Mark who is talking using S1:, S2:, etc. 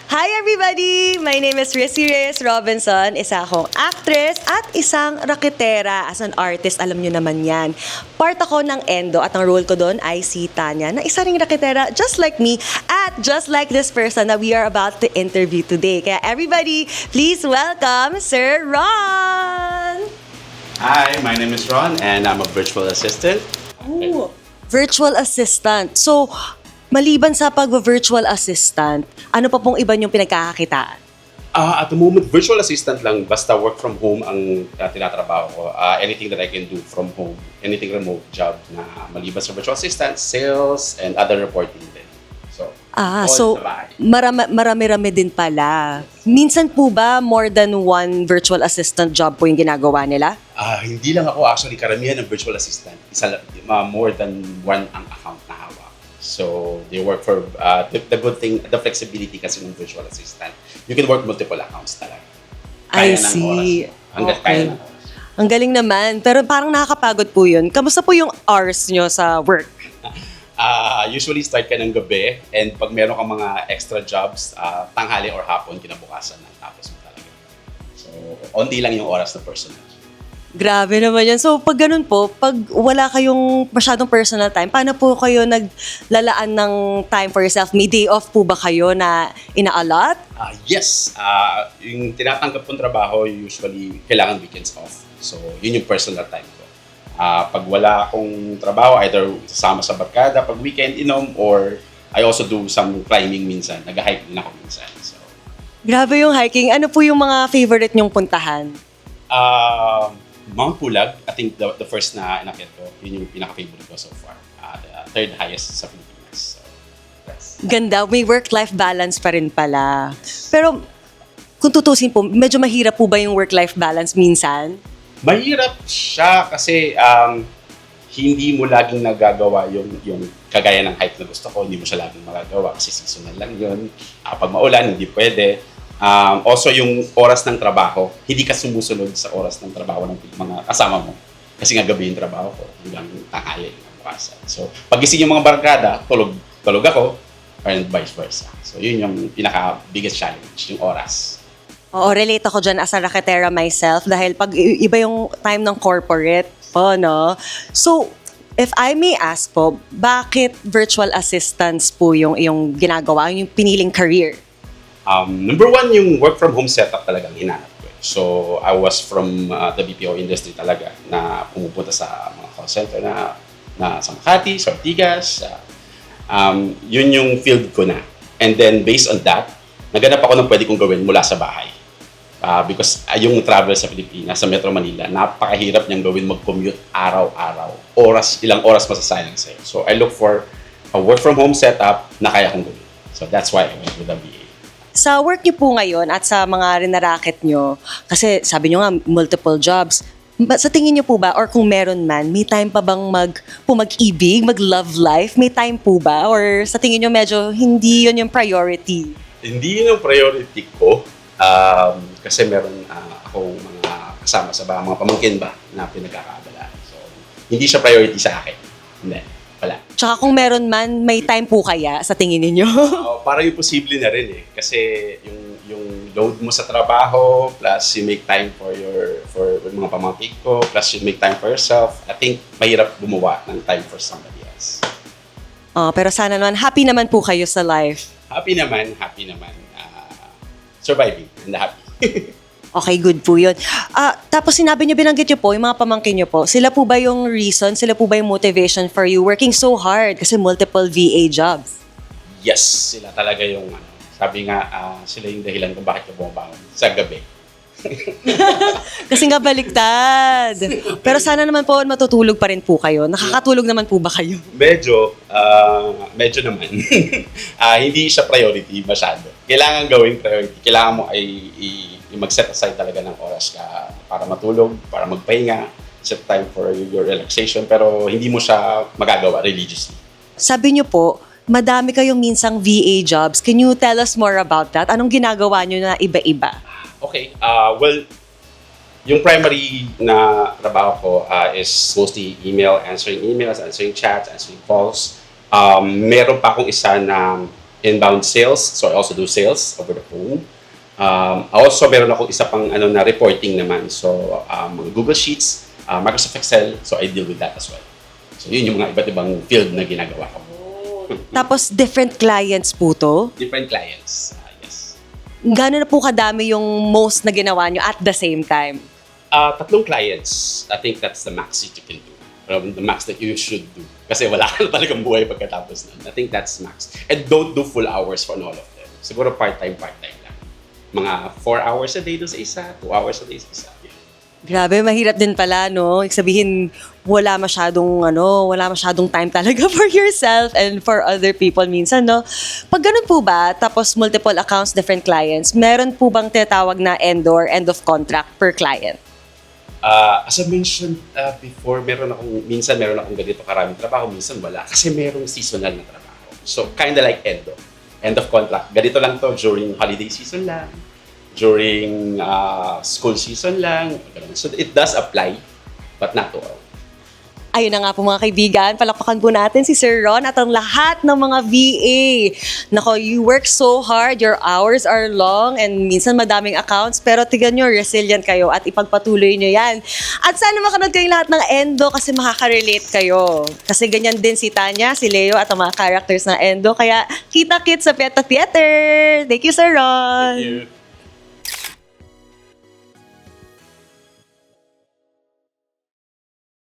S1: Hi everybody! My name is Rissy Reyes Robinson. Isa akong actress at isang raketera. As an artist, alam nyo naman yan. Part ako ng Endo at ang role ko doon ay si Tanya, na isa ring raketera just like me at just like this person na we are about to interview today. Kaya everybody, please welcome Sir Ron!
S2: Hi, my name is Ron and I'm a virtual assistant.
S1: Ooh, virtual assistant. So, maliban sa pag-virtual assistant, ano pa pong iba niyong pinagkakakitaan?
S2: At the moment, virtual assistant lang, basta work from home ang tinatrabaho ko. Anything that I can do from home, anything remote job na maliban sa virtual assistant, sales, and other reporting din. So, all
S1: So
S2: sa bahay.
S1: marami-rami din pala. Minsan po ba more than one virtual assistant job po yung ginagawa nila?
S2: Hindi lang ako actually, karamihan ng virtual assistant. More than one ang account na hawak. So, they work for, the good thing, the flexibility kasi ng virtual assistant. You can work multiple accounts talaga.
S1: I
S2: Kaya ng
S1: see.
S2: oras. Hanggat kaya ng oras.
S1: Ang galing naman. Pero parang nakakapagod po yun. Kamusta po yung hours nyo sa work?
S2: Usually start ka ng gabi and pag meron kang mga extra jobs, tanghali or hapon, kinabukasan na tapos mo talaga. So, onti lang yung oras na personal.
S1: Grabe naman yan. So, pag ganun po, pag wala kayong masyadong personal time, paano po kayo naglalaan ng time for yourself? May day off po ba kayo na ina-allot?
S2: Yes, yung tinatanggap kong trabaho, usually kailangan weekends off. So, yun yung personal time ko. Pag wala akong trabaho, either sasama sa barkada, pag weekend inom, or I also do some climbing minsan. Nag-hike din ako minsan. So,
S1: Grabe yung hiking. Ano po yung mga favorite nyong puntahan?
S2: Mount Pulag, I think the first na inakyat ko, yun yung pinaka-favorite ko so far. The third highest sa Pilipinas. So, that's...
S1: Ganda, may work-life balance pa rin pala. Pero kung tutusin po, medyo mahirap po ba yung work-life balance minsan?
S2: Mahirap siya kasi hindi mo laging nagagawa yung kagaya ng hike na gusto ko, hindi mo siya laging magagawa kasi seasonal lang yun. Pag maulan, hindi pwede. Also, yung oras ng trabaho, hindi ka sumusunod sa oras ng trabaho ng mga kasama mo. Kasi nga gabi yung trabaho ko, hanggang tanghali ng bukasan. So, pag gising yung mga barkada, tulog ako, and vice versa. So, yun yung pinaka-biggest challenge, yung oras.
S1: Oo, relate ako dyan as a raketera myself dahil pag iba yung time ng corporate po, no? So, if I may ask po, bakit virtual assistants po yung ginagawa, yung piniling career?
S2: Number one, yung work from home setup talagang hinanap ko. So, I was from the BPO industry talaga na pumupunta sa mga call center na sa Makati, sa Ortigas. Yun yung field ko na. And then, based on that, naganap ako ng pwede kong gawin mula sa bahay. Because yung travel sa Pilipinas, sa Metro Manila, napakahirap niyang gawin mag-commute araw-araw. Ilang oras masasayang sa'yo. So, I look for a work from home setup na kaya kong gawin. So, that's why I went with the VA.
S1: Sa work niyo po ngayon at sa mga rinaraket niyo, kasi sabi niyo nga multiple jobs, sa tingin niyo po ba or kung meron man, may time pa bang mag-ibig, mag-love life? May time po ba? Or sa tingin niyo medyo hindi yun yung priority?
S2: Hindi yun ang priority ko. Kasi meron akong mga kasama sa mga pamangkin ba na pinagkakaabala. So, hindi siya priority sa akin. Hindi, wala.
S1: Tsaka kung meron man, may time po kaya sa tingin ninyo?
S2: Para yung posible na rin eh. Kasi yung load mo sa trabaho, plus you make time for mga pamangkin ko, plus you make time for yourself, I think mahirap gumawa ng time for somebody else.
S1: Pero sana naman, happy naman po kayo sa life.
S2: Happy naman. Surviving and happy.
S1: Okay, good po yun. Tapos binanggit niyo po, yung mga pamangkin niyo po, sila po ba yung reason, sila po ba yung motivation for you working so hard kasi multiple VA jobs?
S2: Yes, sila talaga yung sabi nga, sila yung dahilan kung bakit ka bumabangon sa gabi.
S1: Kasi nga baliktad. Pero sana naman po matutulog pa rin po kayo. Nakakatulog naman po ba kayo?
S2: Medyo naman. Hindi siya priority masyado. Kailangan gawing priority. Kailangan mo ay mag-set aside talaga ng oras ka para matulog, para magpahinga, set time for your relaxation, pero hindi mo siya magagawa religiously.
S1: Sabi niyo po, madami kayong minsang VA jobs. Can you tell us more about that? Anong ginagawa niyo na iba-iba?
S2: Okay, well, yung primary na trabaho ko is mostly answering emails, answering chats, answering calls. Meron pa akong isa na inbound sales. So I also do sales over the phone. Also, meron ako isa pang na reporting naman. So, mga Google Sheets, Microsoft Excel. So, I deal with that as well. So, yun yung mga iba't ibang field na ginagawa ko.
S1: Tapos different clients po to?
S2: Different clients. Yes.
S1: Gano'n na po kadami yung most na ginawa nyo at the same time?
S2: 3 clients. I think that's the max that you can do. The max that you should do. Kasi wala ka na talagang buhay pagkatapos nun. I think that's max. And don't do full hours for all of them. Siguro part-time lang. Mga 4 hours a day doon sa isa, 2 hours a day sa isa. Yeah.
S1: Grabe, mahirap din pala, no? Ibig sabihin, wala masyadong time talaga for yourself and for other people minsan, no? Pag ganun po ba, tapos multiple accounts, different clients, meron po bang tinatawag na end of contract per client?
S2: As I mentioned before, minsan meron akong ganito karaming trabaho, minsan wala. Kasi merong seasonal na trabaho. So, kinda like end of contract. Ganito lang to during holiday season lang, during school season lang. So, it does apply, but not to all.
S1: Ayun na nga po mga kaibigan, palakpakan po natin si Sir Ron at ang lahat ng mga VA. Nako, you work so hard, your hours are long, and minsan madaming accounts, pero tignan nyo, resilient kayo at ipagpatuloy nyo yan. At sana makanood kayong lahat ng Endo kasi makaka-relate kayo. Kasi ganyan din si Tanya, si Leo at ang mga characters ng Endo. Kaya kita-kits sa Pieta Theater! Thank you, Sir Ron!
S2: Thank you.